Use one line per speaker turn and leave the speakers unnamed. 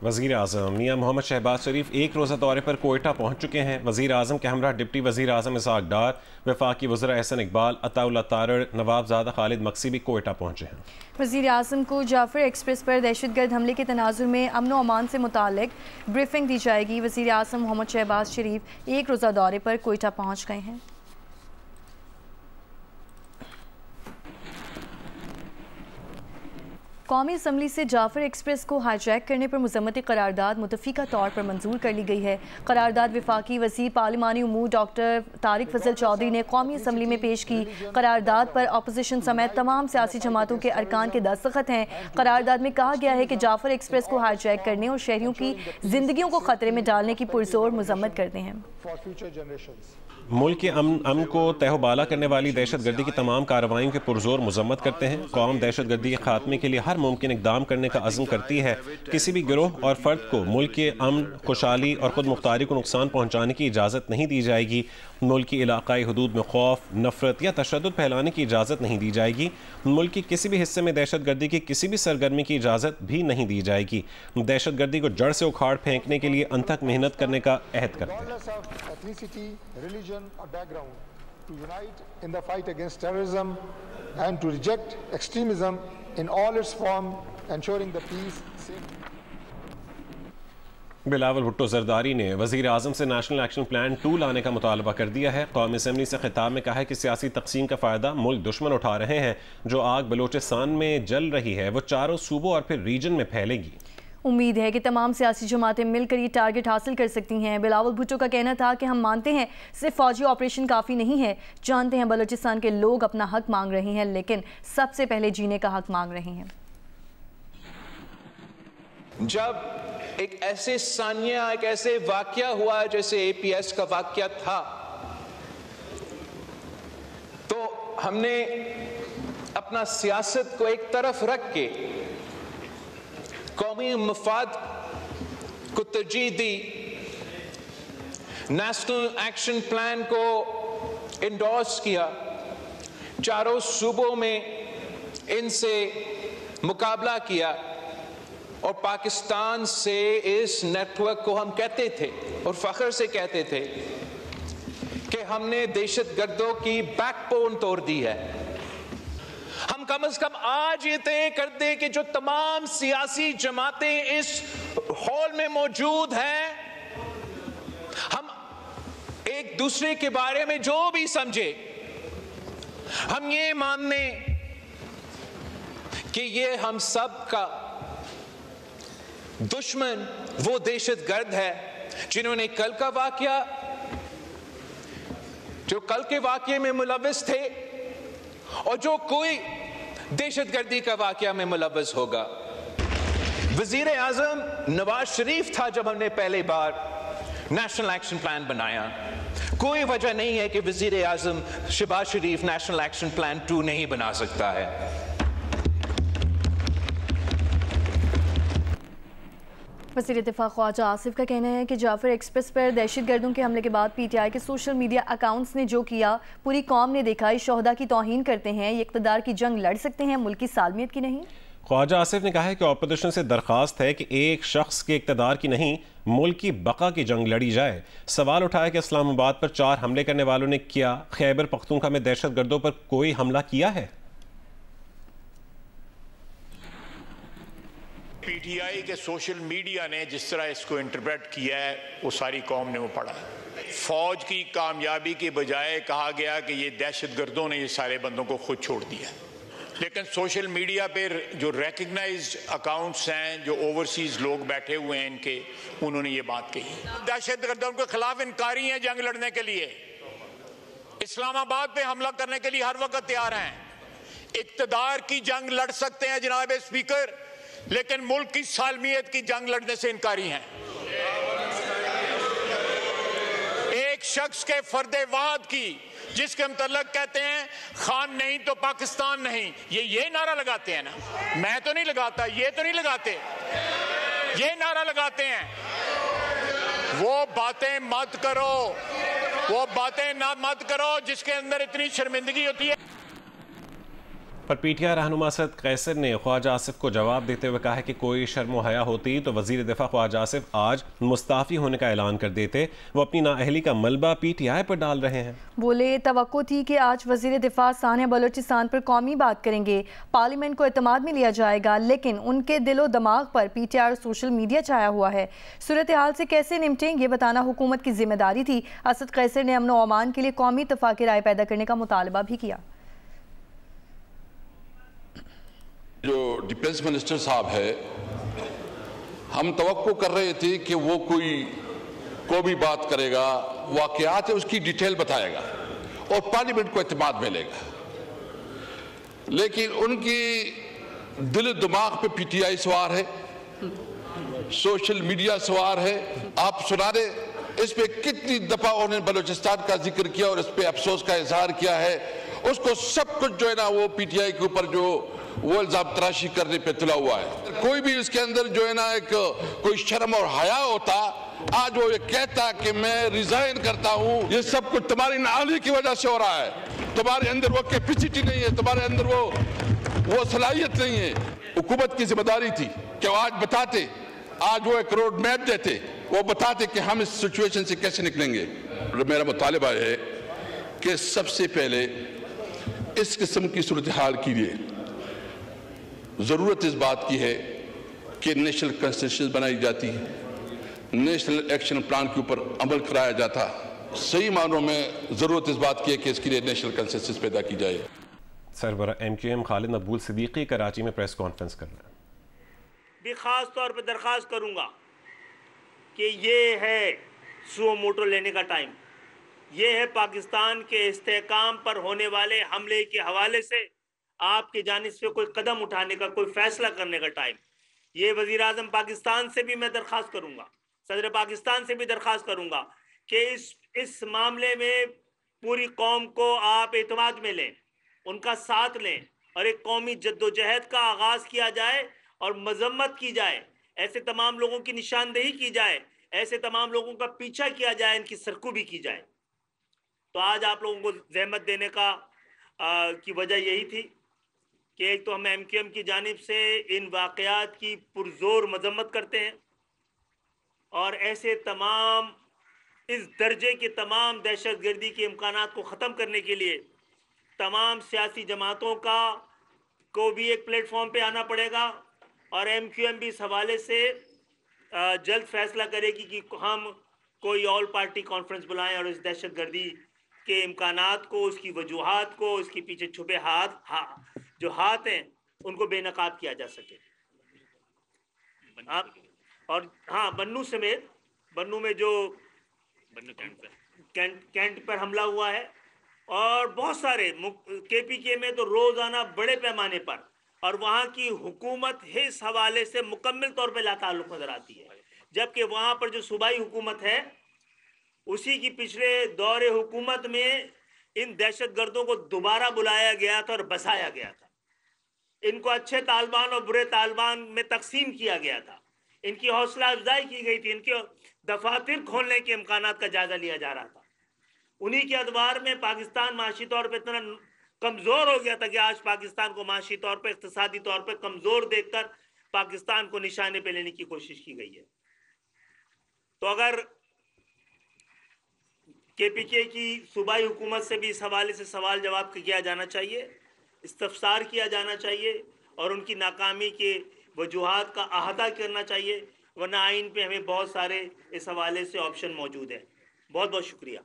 وزیر اعظم میاں محمد شہباز شریف ایک روزہ دورے پر کوئٹہ پہنچ چکے ہیں۔ وزیر اعظم کے ہمراہ ڈپٹی وزیر اعظم اسحاق ڈار، وفاقی وزراء احسن اقبال، عطا اللہ تارڑ، نواب زادہ خالد مقصی بھی کوئٹہ پہنچے ہیں۔
وزیر اعظم کو جعفر ایکسپریس پر دہشت گرد حملے کے تناظر میں امن و امان سے متعلق بریفنگ دی جائے گی۔ وزیر اعظم محمد شہباز شریف ایک روزہ دورے پر کوئٹہ پہنچ گئے ہیں۔ قومی اسمبلی سے جعفر ایکسپریس کو ہائی جیک کرنے پر مذمتی قرارداد متفقہ طور پر منظور کر لی گئی ہے۔ قرارداد وفاقی وزیر پارلیمانی امور ڈاکٹر طارق فضل چودھری نے قومی اسمبلی میں پیش کی۔ قرارداد پر اپوزیشن سمیت تمام سیاسی جماعتوں کے ارکان کے دستخط ہیں۔ قرارداد میں کہا گیا ہے کہ جعفر ایکسپریس کو ہائی جیک کرنے اور شہریوں کی زندگیوں کو خطرے میں ڈالنے کی پرزور مذمت کرتے ہیں۔
ملک کے امن کو تہو بالا کرنے والی دہشت گردی کی تمام کارروائیوں کی پرزور مذمت کرتے ہیں۔ قوم دہشت گردی کے خاتمے کے لیے ہر ممکن اقدام کرنے کا عزم کرتی ہے۔ کسی بھی گروہ اور فرد کو ملک کے امن، خوشحالی اور خود مختاری کو نقصان پہنچانے کی اجازت نہیں دی جائے گی۔ ملک کی علاقائی حدود میں خوف، نفرت یا تشدد پھیلانے کی اجازت نہیں دی جائے گی۔ ملک کے کسی بھی حصے میں دہشت گردی کی کسی بھی سرگرمی کی اجازت بھی نہیں دی جائے گی۔ دہشت گردی کو جڑ سے اکھاڑ پھینکنے کے لیے انتھک محنت کرنے کا عہد کرتے ہیں۔
or background to unite in the fight against terrorism and to reject extremism in all its forms, ensuring the peace, safety.
Bilawal Bhutto Zardari نے وزیر اعظم سے نیشنل ایکشن پلان 2 لانے کا مطالبہ کر دیا ہے۔ قومی اسمبلی سے خطاب میں کہا ہے کہ سیاسی تقسیم کا فائدہ ملک دشمن اٹھا رہے ہیں۔ جو آگ بلوچستان میں جل رہی ہے وہ چاروں صوبوں اور پھر ریجن میں پھیلے گی۔
امید ہے کہ تمام سیاسی جماعتیں مل کر یہ ٹارگٹ حاصل کر سکتی ہیں۔ بلاول بھٹو کا کہنا تھا کہ ہم مانتے ہیں صرف فوجی آپریشن کافی نہیں ہے، جانتے ہیں بلوچستان کے لوگ اپنا حق مانگ رہے ہیں، لیکن سب سے پہلے جینے کا حق مانگ رہے ہیں۔
جب ایک ایسے ثانیہ، ایک ایسے واقعہ ہوا جیسے اے پی ایس کا واقعہ تھا، تو ہم نے اپنا سیاست کو ایک طرف رکھ کے قومی مفاد کو ترجیح دی، نیشنل ایکشن پلان کو انڈورس کیا، چاروں صوبوں میں ان سے مقابلہ کیا، اور پاکستان سے اس نیٹ ورک کو ہم کہتے تھے اور فخر سے کہتے تھے کہ ہم نے دہشت گردوں کی بیک بون توڑ دی ہے۔ ہم کم از کم آج یہ طے کر دیں کہ جو تمام سیاسی جماعتیں اس ہال میں موجود ہیں، ہم ایک دوسرے کے بارے میں جو بھی سمجھے، ہم یہ مان لیں کہ یہ ہم سب کا دشمن وہ دہشت گرد ہے جنہوں نے کل کا واقعہ، جو کل کے واقعے میں ملوث تھے اور جو کوئی دہشت گردی کا واقعہ میں ملوث ہوگا۔ وزیر اعظم نواز شریف تھا جب ہم نے پہلے بار نیشنل ایکشن پلان بنایا۔ کوئی وجہ نہیں ہے کہ وزیر اعظم شہباز شریف نیشنل ایکشن پلان 2 نہیں بنا سکتا ہے۔
وزیر دفاع خواجہ آصف کا کہنا ہے کہ جعفر ایکسپریس پر دہشت گردوں کے حملے کے بعد پی ٹی آئی کے سوشل میڈیا اکاؤنٹس نے جو کیا پوری قوم نے دیکھا، شہداء کی توہین کرتے ہیں، یہ اقتدار کی جنگ لڑ سکتے ہیں، ملک کی سالمیت کی نہیں۔
خواجہ آصف نے کہا ہے کہ اپوزیشن سے درخواست ہے کہ ایک شخص کے اقتدار کی نہیں، ملک کی بقا کی جنگ لڑی جائے۔ سوال اٹھایا کہ اسلام آباد پر 4 حملے کرنے والوں نے کیا خیبر پختونخوا میں دہشت گردوں پر کوئی حملہ کیا ہے؟
پی ٹی آئی کے سوشل میڈیا نے جس طرح اس کو انٹرپریٹ کیا ہے وہ ساری قوم نے وہ پڑھا ہے۔ فوج کی کامیابی کے بجائے کہا گیا کہ یہ دہشت گردوں نے یہ سارے بندوں کو خود چھوڑ دیا، لیکن سوشل میڈیا پہ جو ریکگنائزڈ اکاؤنٹس ہیں، جو اوورسیز لوگ بیٹھے ہوئے ہیں ان کے، انہوں نے یہ بات کہی۔ دہشت گردوں کے خلاف انکاری ہیں جنگ لڑنے کے لیے، اسلام آباد پہ حملہ کرنے کے لیے ہر وقت تیار ہیں، اقتدار کی جنگ لڑ سکتے ہیں جناب اسپیکر، لیکن ملک کی سالمیت کی جنگ لڑنے سے انکاری ہیں۔ ایک شخص کے فرد واحد کی، جس کے متعلق کہتے ہیں خان نہیں تو پاکستان نہیں، یہ نعرہ لگاتے ہیں نا، میں تو نہیں لگاتا، یہ تو نہیں لگاتے، یہ نعرہ لگاتے ہیں۔ وہ باتیں مت کرو، وہ باتیں نہ مت کرو جس کے اندر اتنی شرمندگی ہوتی ہے۔
پر پی ٹی آئی رہنما اسد قیصر نے خواجہ آصف کو جواب دیتے ہوئے کہا ہے کہ کوئی شرم و حیا ہوتی تو وزیر دفاع خواجہ آصف آج مستعفی ہونے کا اعلان کر دیتے، وہ اپنی نااہلی کا ملبہ پی ٹی آئی پر ڈال رہے ہیں۔
بولے توقع تھی کہ آج وزیر دفاع ثانیہ بلوچستان پر قومی بات کریں گے، پارلیمنٹ کو اعتماد میں لیا جائے گا، لیکن ان کے دل و دماغ پر پی ٹی آئی اور سوشل میڈیا چھایا ہوا ہے۔ صورتحال سے کیسے نمٹیں یہ بتانا حکومت کی ذمہ داری تھی۔ اسد قیصر نے امن و امان کے لیے قومی اتفاق رائے پیدا کرنے کا مطالبہ بھی کیا۔
جو ڈیفنس منسٹر صاحب ہے، ہم توقع کر رہے تھے کہ وہ کوئی بات کرے گا، واقعات ہے اس کی ڈیٹیل بتائے گا اور پارلیمنٹ کو اعتماد میں لے گا، لیکن ان کی دل و دماغ پہ پی ٹی آئی سوار ہے، سوشل میڈیا سوار ہے۔ آپ سنا رہے اس پہ کتنی دفعہ انہوں نے بلوچستان کا ذکر کیا اور اس پہ افسوس کا اظہار کیا ہے، اس کو سب کچھ جو ہے نا وہ پی ٹی آئی کے اوپر جو وہ الزام تراشی کرنے پہ تلا ہوا ہے۔ کوئی بھی اس کے اندر جو ہے نا کوئی شرم اور حیا ہوتا، آج وہ یہ کہتا کہ میں ریزائن کرتا ہوں، یہ سب کچھ تمہاری نااہلی کی وجہ سے ہو رہا ہے، تمہارے اندر وہ کیپیسٹی نہیں ہے، تمہارے اندر وہ صلاحیت نہیں ہے۔ حکومت کی ذمہ داری تھی کہ وہ آج بتاتے، آج وہ ایک روڈ میپ دیتے، وہ بتاتے کہ ہم اس سچویشن سے کیسے نکلیں گے۔ میرا مطالبہ ہے کہ سب سے پہلے اس قسم کی صورتحال کے لیے ضرورت اس بات کی ہے کہ نیشنل کنسنسس بنائی جاتی ہے، نیشنل ایکشن پلان کے اوپر عمل کرایا جاتا۔ صحیح معنوں میں ضرورت اس بات کی ہے کہ اس کے لیے نیشنل کنسنسس پیدا کی جائے۔
سربراہ ایم کیو ایم خالد مقبول صدیقی کراچی میں پریس کانفرنس کر رہے ہیں۔
بھی خاص طور پہ درخواست کروں گا کہ یہ ہے سو موٹو لینے کا ٹائم، یہ ہے پاکستان کے استحکام پر ہونے والے حملے کے حوالے سے آپ کی جانب سے کوئی قدم اٹھانے کا، کوئی فیصلہ کرنے کا ٹائم۔ یہ وزیر اعظم پاکستان سے بھی میں درخواست کروں گا، صدر پاکستان سے بھی درخواست کروں گا کہ اس معاملے میں پوری قوم کو آپ اعتماد میں لیں، ان کا ساتھ لیں اور ایک قومی جدوجہد کا آغاز کیا جائے اور مذمت کی جائے، ایسے تمام لوگوں کی نشاندہی کی جائے، ایسے تمام لوگوں کا پیچھا کیا جائے، ان کی سرکوبی کی جائے۔ تو آج آپ لوگوں کو زحمت دینے کی وجہ یہی تھی کہ ایک تو ہم ایم کیو ایم کی جانب سے ان واقعات کی پرزور مذمت کرتے ہیں اور ایسے تمام اس درجے کے تمام دہشت گردی کے امکانات کو ختم کرنے کے لیے تمام سیاسی جماعتوں کو بھی ایک پلیٹ فارم پہ آنا پڑے گا، اور ایم کیو ایم بھی اس حوالے سے جلد فیصلہ کرے گی کہ ہم کوئی آل پارٹی کانفرنس بلائیں اور اس دہشت گردی کے امکانات کو، اس کی وجوہات کو، اس کے پیچھے چھپے جو ہاتھ ہیں ان کو بے نقاب کیا جا سکے۔ اور ہاں، بنو سمیت، بنو میں جو کینٹ پر حملہ ہوا ہے، اور بہت سارے کے پی کے میں تو روزانہ بڑے پیمانے پر، اور وہاں کی حکومت اس حوالے سے مکمل طور پہ لا تعلق نظر آتی ہے، جبکہ وہاں پر جو صوبائی حکومت ہے اسی کی پچھلے دور حکومت میں ان دہشت گردوں کو دوبارہ بلایا گیا تھا اور بسایا گیا تھا، ان کو اچھے طالبان اور برے طالبان میں تقسیم کیا گیا تھا، ان کی حوصلہ افزائی کی گئی تھی، ان کے دفاتر کھولنے کے امکانات کا جائزہ لیا جا رہا تھا۔ انہی کے ادوار میں پاکستان معاشی طور پہ اتنا کمزور ہو گیا تھا کہ آج پاکستان کو معاشی طور پہ، اقتصادی طور پہ کمزور دیکھ کر پاکستان کو نشانے پہ لینے کی کوشش کی گئی ہے۔ تو اگر کے پی کے کی صوبائی حکومت سے بھی اس حوالے سے سوال جواب کیا جانا چاہیے، استفسار کیا جانا چاہیے اور ان کی ناکامی کے وجوہات کا احاطہ کرنا چاہیے، ورنہ آئین پہ ہمیں بہت سارے اس حوالے سے آپشن موجود ہیں۔ بہت بہت شکریہ۔